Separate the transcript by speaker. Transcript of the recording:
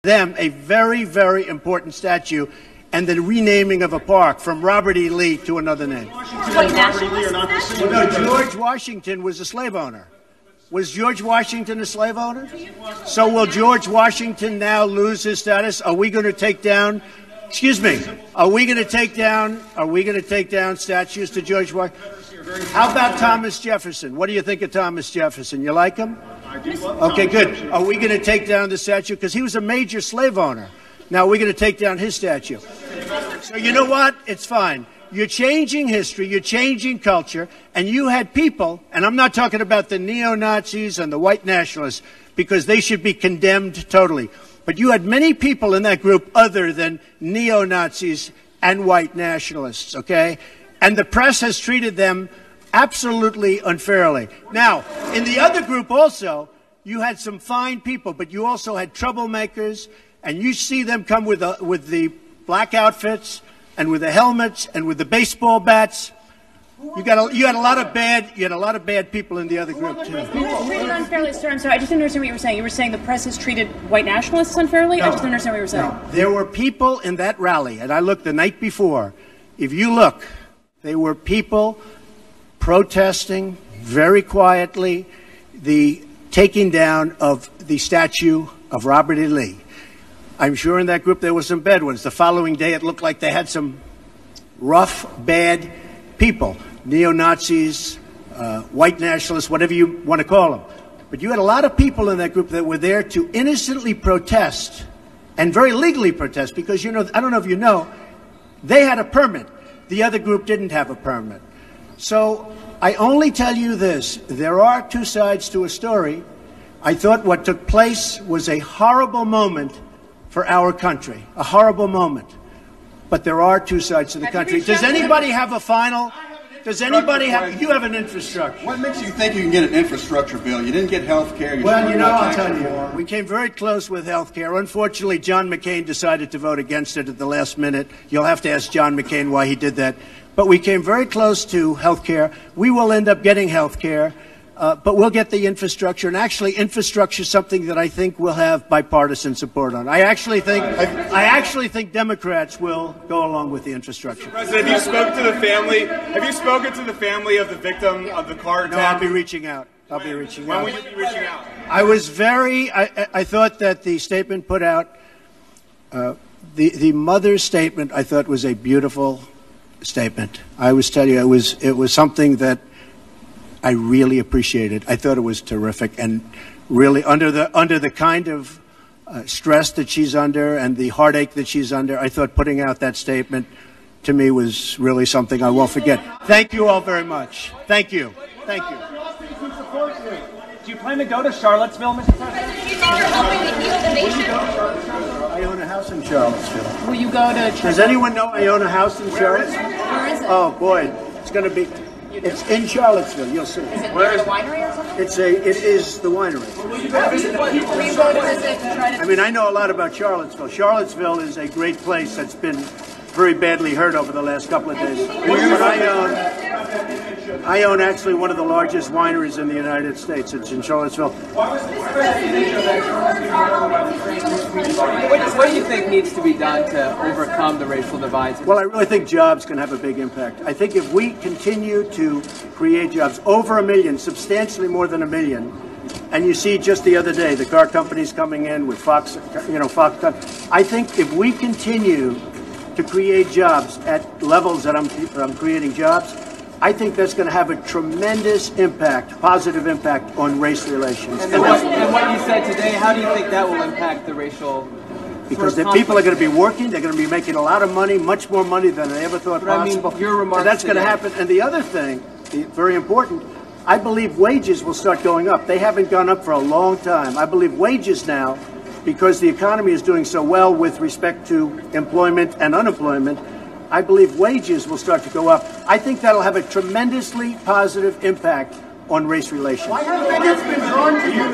Speaker 1: them a very, very important statue and the renaming of a park from Robert E. Lee to another name. No, George Washington was a slave owner. Was George Washington a slave owner? So will George Washington now lose his status? Are we going to take down, excuse me, are we going to take down statues to George Washington? How about Thomas Jefferson? What do you think of Thomas Jefferson? You like him? Okay, good. Are we going to take down the statue? Because he was a major slave owner. Now we're going to take down his statue. So you know what? It's fine. You're changing history, you're changing culture, and you had people, and I'm not talking about the neo-Nazis and the white nationalists, because they should be condemned totally. But you had many people in that group other than neo-Nazis and white nationalists, okay? And the press has treated them absolutely unfairly. Now, in the other group also, you had some fine people, but you also had troublemakers, and you see them come with the black outfits and with the helmets and with the baseball bats. You had a lot of bad people in the other group too.
Speaker 2: Treated unfairly, sir. I'm sorry, I just didn't understand what you were saying. You were saying the press has treated white nationalists unfairly? No, I just didn't understand what you were saying.
Speaker 1: No. There were people in that rally, and I looked the night before. If you look, there were people protesting very quietly the taking down of the statue of Robert E. Lee. I'm sure in that group there were some bad ones. The following day it looked like they had some rough, bad people, neo-Nazis, white nationalists, whatever you want to call them. But you had a lot of people in that group that were there to innocently protest and very legally protest because, you know, I don't know if you know, they had a permit. The other group didn't have a permit. So I only tell you this. There are two sides to a story. I thought what took place was a horrible moment for our country, a horrible moment. But there are two sides to the country. Does anybody have a final? Does anybody have? You have an infrastructure.
Speaker 3: What makes you think you can get an infrastructure bill? You didn't get health care.
Speaker 1: Well, you know, I'll tell you. We came very close with health care. Unfortunately, John McCain decided to vote against it at the last minute. You'll have to ask John McCain why he did that. But we came very close to health care. We will end up getting health care. But we'll get the infrastructure, and actually infrastructure is something that I think will have bipartisan support on. I actually think Democrats will go along with the infrastructure.
Speaker 4: President, have you spoken to the family? Have you spoken to the family of the victim of the car attack?
Speaker 1: No, I'll be reaching out. When will you be reaching out? I thought that the statement put out, the mother's statement, I thought was a beautiful statement. I always tell you, it was something that I really appreciated. I thought it was terrific, and really under the kind of stress that she's under and the heartache that she's under, I thought putting out that statement to me was really something I won't forget. Thank you all very much. Thank you. Thank you.
Speaker 5: Do you plan to go to Charlottesville, Mr. President?
Speaker 2: Do you think you're helping to heal the nation?
Speaker 1: I own a house in Charlottesville.
Speaker 2: Will you go to?
Speaker 1: Does anyone know I own a house in Charlottesville?
Speaker 2: Where is it?
Speaker 1: Oh boy, it's going to be. It's in Charlottesville. You'll see.
Speaker 2: Is it near the winery or something?
Speaker 1: It is the winery.
Speaker 2: Will you go to visit to try to?
Speaker 1: I mean, I know a lot about Charlottesville. Charlottesville is a great place that's been very badly hurt over the last couple of days. But I own actually one of the largest wineries in the United States. It's in Charlottesville.
Speaker 5: What do you think needs to be done to overcome the racial divides?
Speaker 1: Well, I really think jobs can have a big impact. I think if we continue to create jobs, over 1 million, substantially more than 1 million, and you see just the other day, the car companies coming in with Fox, Foxconn. I think if we continue to create jobs at levels that I'm creating jobs, I think that's going to have a tremendous impact, positive impact on race relations.
Speaker 5: And what you said today, how do you think that will impact the racial?
Speaker 1: Because the people are going to be working, they're going to be making a lot of money, much more money than they ever thought possible.
Speaker 5: I mean, your remarks
Speaker 1: so that's going to happen. And the other thing, very important, I believe wages will start going up. They haven't gone up for a long time. I believe wages now, because the economy is doing so well with respect to employment and unemployment, I believe wages will start to go up. I think that'll have a tremendously positive impact on race relations.
Speaker 3: Why haven't been drawn to you?